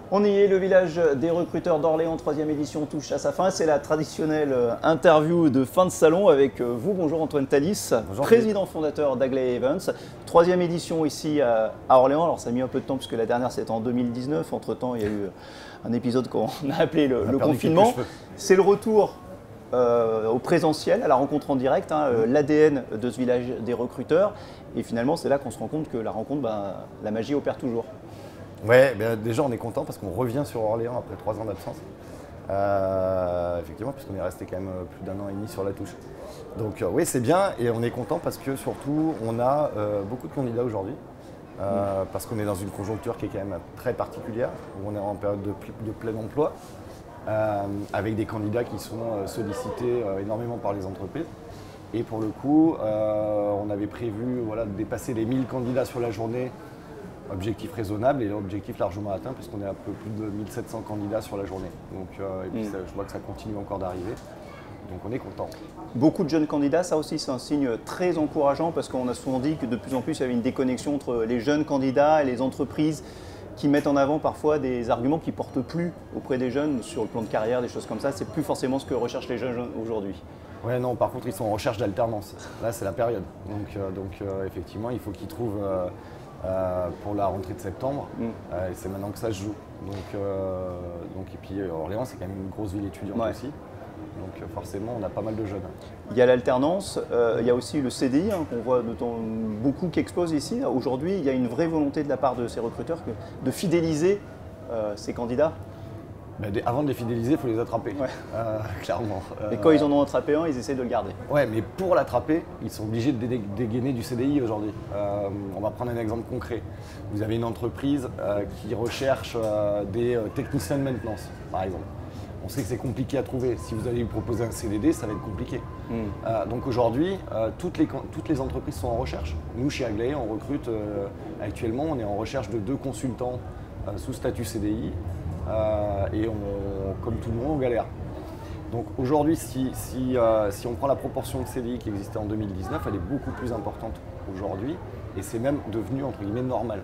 On y est, le village des recruteurs d'Orléans, 3e édition touche à sa fin. C'est la traditionnelle interview de fin de salon avec vous. Bonjour Antoine Thalys, bonjour, président fondateur d'Agley Events. 3e édition ici à Orléans. Alors ça a mis un peu de temps puisque la dernière c'était en 2019. Entre temps il y a eu un épisode qu'on a appelé le confinement. C'est le retour au présentiel, à la rencontre en direct, l'ADN de ce village des recruteurs. Et finalement c'est là qu'on se rend compte que la rencontre, la magie opère toujours. Ouais, déjà on est content parce qu'on revient sur Orléans après 3 ans d'absence. Effectivement, puisqu'on est resté quand même plus d'1 an et demi sur la touche. Donc oui, c'est bien et on est content parce que surtout on a beaucoup de candidats aujourd'hui. Parce qu'on est dans une conjoncture qui est quand même très particulière, où on est en période de plein emploi, avec des candidats qui sont sollicités énormément par les entreprises. Et pour le coup, on avait prévu de dépasser les 1000 candidats sur la journée. Objectif raisonnable et l'objectif largement atteint puisqu'on est à peu plus de 1700 candidats sur la journée. Donc, et puis je vois que ça continue encore d'arriver. Donc on est content. Beaucoup de jeunes candidats, ça aussi c'est un signe très encourageant parce qu'on a souvent dit que de plus en plus il y avait une déconnexion entre les jeunes candidats et les entreprises qui mettent en avant parfois des arguments qui ne portent plus auprès des jeunes sur le plan de carrière, des choses comme ça. C'est plus forcément ce que recherchent les jeunes aujourd'hui. Ouais, non, par contre ils sont en recherche d'alternance. Là c'est la période. Donc effectivement il faut qu'ils trouvent pour la rentrée de septembre, et c'est maintenant que ça se joue. Et puis Orléans c'est quand même une grosse ville étudiante aussi, donc forcément on a pas mal de jeunes. Il y a l'alternance, il y a aussi le CDI qu'on voit beaucoup qui explose ici. Aujourd'hui il y a une vraie volonté de la part de ces recruteurs de fidéliser ces candidats. Avant de les fidéliser, il faut les attraper, clairement. Et quand ils en ont attrapé un, ils essaient de le garder. Ouais, mais pour l'attraper, ils sont obligés de dégainer du CDI aujourd'hui. On va prendre un exemple concret. Vous avez une entreprise qui recherche des techniciens de maintenance, par exemple. On sait que c'est compliqué à trouver. Si vous allez lui proposer un CDD, ça va être compliqué. Donc aujourd'hui, toutes les entreprises sont en recherche. Nous, chez Agley, on recrute actuellement, on est en recherche de 2 consultants sous statut CDI. Et comme tout le monde, on galère. Donc aujourd'hui, si on prend la proportion de CDI qui existait en 2019, elle est beaucoup plus importante aujourd'hui et c'est même devenu entre guillemets normal.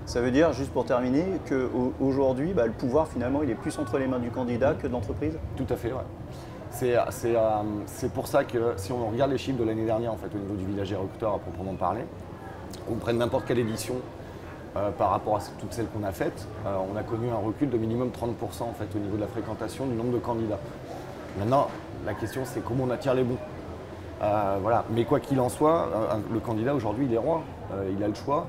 Ça veut dire, juste pour terminer, qu'aujourd'hui, le pouvoir finalement, il est plus entre les mains du candidat que de l'entreprise? Tout à fait, ouais. C'est pour ça que si on regarde les chiffres de l'année dernière en fait, au niveau du village des recruteurs à proprement parler, on prenne n'importe quelle édition, par rapport à toutes celles qu'on a faites, on a connu un recul de minimum 30% en fait, au niveau de la fréquentation du nombre de candidats. Maintenant, la question c'est comment on attire les bons. Mais quoi qu'il en soit, le candidat aujourd'hui il est roi, il a le choix.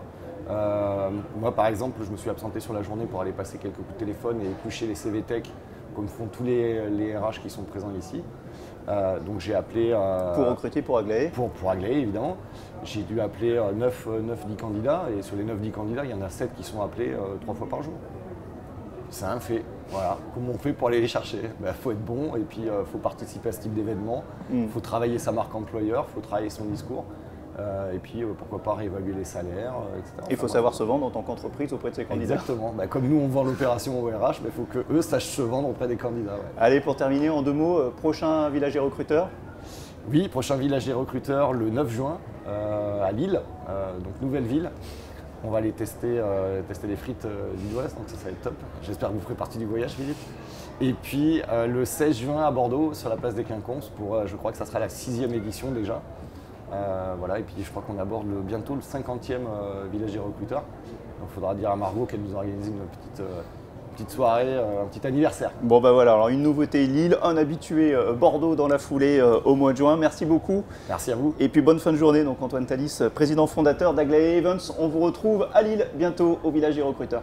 Moi par exemple, je me suis absenté sur la journée pour aller passer quelques coups de téléphone et éplucher les CV Tech comme font tous les RH qui sont présents ici. Donc j'ai appelé… pour recruter pour Agley. Pour Agley, évidemment. J'ai dû appeler 9-10 candidats et sur les 9-10 candidats, il y en a 7 qui sont appelés 3 fois par jour. C'est un fait. Voilà. Comment on fait pour aller les chercher? Faut être bon et puis faut participer à ce type d'événement. Faut travailler sa marque employeur, faut travailler son discours. Et puis pourquoi pas réévaluer les salaires, etc. Il faut savoir se vendre en tant qu'entreprise auprès de ses candidats. Exactement. Comme nous on vend l'opération au RH, il faut qu'eux sachent se vendre auprès des candidats. Allez, pour terminer en 2 mots, prochain village des recruteurs? Oui, prochain village des recruteurs le 9 juin à Lille, donc nouvelle ville. On va aller tester les frites lilloises, donc ça va être top. J'espère que vous ferez partie du voyage, Philippe. Et puis le 16 juin à Bordeaux, sur la place des Quinconces, pour je crois que ça sera la 6e édition déjà. Et puis je crois qu'on aborde bientôt le 50e village des recruteurs. Donc il faudra dire à Margot qu'elle nous organise une petite soirée, un petit anniversaire. Bon voilà, alors une nouveauté Lille, un habitué Bordeaux dans la foulée au mois de juin. Merci beaucoup. Merci à vous. Et puis bonne fin de journée. Donc Antoine Thalys, président fondateur d'Agley Events. On vous retrouve à Lille bientôt au village des recruteurs.